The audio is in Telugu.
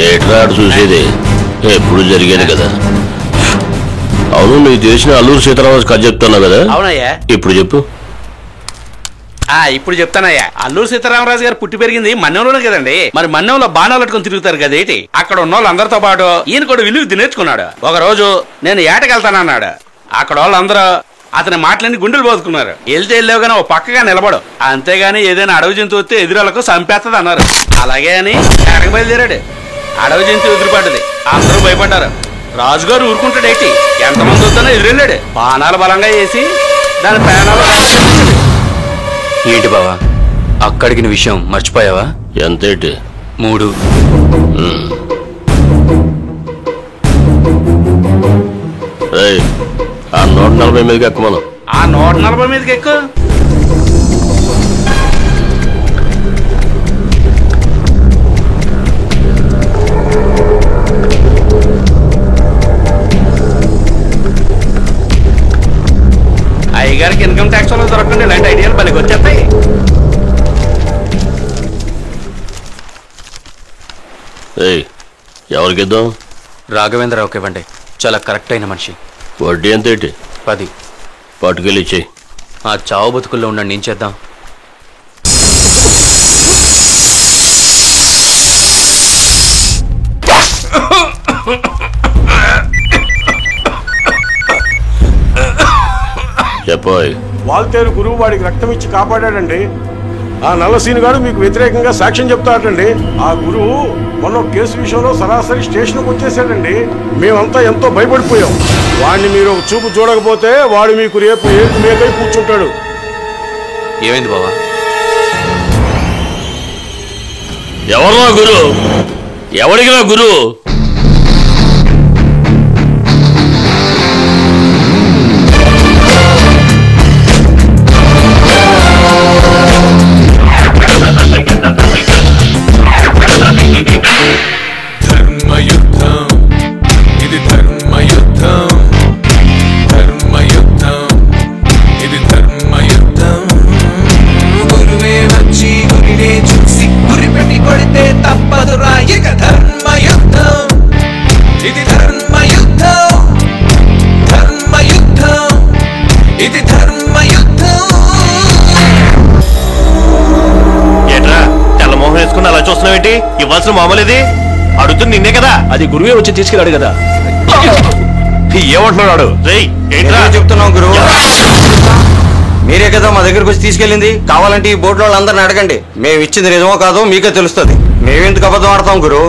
ఏట్రాడు చూసేది ఎప్పుడు జరిగేది కదా. అవును, నీకు తెలిసిన అల్లూరు సీతారామరాజు కథ చెప్తున్నావు కదా. అవునయ్యా. ఇప్పుడు చెప్పు. ఇప్పుడు చెప్తానయ్యా. అల్లూరు సీతారామరాజు గారు పుట్టి పెరిగింది మన్యంలోనే కదండి. మరి మన్యంలో బాణాలు పట్టుకుని తిరుగుతారు కదేటి. అక్కడ ఉన్న వాళ్ళందరితో పాటు ఈయన కూడా విలువ నేర్చుకున్నాడు. ఒక రోజు నేను ఏటకెళ్తానన్నాడు. అక్కడ వాళ్ళందరూ అతని మాటలన్నీ గుండెలు పోదుకున్నారు. వెళ్తే వెళ్ళావు కానీ ఓ పక్కగా నిలబడు, అంతేగాని ఏదైనా అడవి జంతువు వస్తే ఎదురాలకు చంపేస్తుంది అన్నారు. అలాగే అని ఏటకు బయలుదేరాడు. అడవి జంతువు ఎదురుపడ్డది. అందరూ భయపడ్డారు. రాజుగారు ఊరుకుంటాడేటి, ఎంతమంది వద్దనో ఎదురెళ్ళాడు. బాణాలు బలంగా వేసి దాని ప్రాణాలు ఏంటి బావా అక్కడికి విషయం మర్చిపోయావా? ఎంతేటి? 3. ఆ 140 మీదకి ఎక్కుమను. ఆ 140 మీదకి ఎక్కు. అయ్యగారికి ఇన్కమ్ ట్యాక్స్ వాళ్ళు దొరకండి, ఇలాంటి ఐడియాలు పనికి వచ్చేస్తాయి. ఎవరికి ఇద్దాం? రాఘవేంద్రరావుకి ఇవ్వండి, చాలా కరెక్ట్ అయిన మనిషి. వడ్డీ ఎంతేటి? 10. పట్టుకెళ్ళి ఇచ్చేయి. ఆ చావు బతుకుల్లో ఉండండి, ఏం చేద్దాం? చెప్పోయ్. వాల్తేరు గురువు వాడికి రక్తం ఇచ్చి కాపాడాడండి. ఆ నల్లసీని గారు మీకు వ్యతిరేకంగా సాక్ష్యం చెప్తాడండి. ఆ గురువు మొన్న కేసు విషయంలో సరాసరి స్టేషన్కి వచ్చేసాడండి. మేమంతా ఎంతో భయపడిపోయాం. వాడిని మీరు ఒక చూపు చూడకపోతే వాడు మీకు రేపు ఏపు మేకై కూర్చుంటాడు. ఏమైంది బావా? ఎవరో గురు, ఎవడికిరా గురు? ఇవ్వాల్సిన మామూలుది అడుగుతుంది నిన్నే కదా. అది గురువే వచ్చి తీసుకెళ్ళాడు కదా. ఏమంటున్నాడు? చెప్తున్నాం గురువు, మీరే కదా మా దగ్గరకు వచ్చి తీసుకెళ్ళింది. కావాలంటే ఈ బోర్డు వాళ్ళందరిని అడగండి, మేము ఇచ్చింది నిజమో కాదో మీకే తెలుస్తుంది. మేమెందుకు అబద్ధం ఆడతాం గురువు?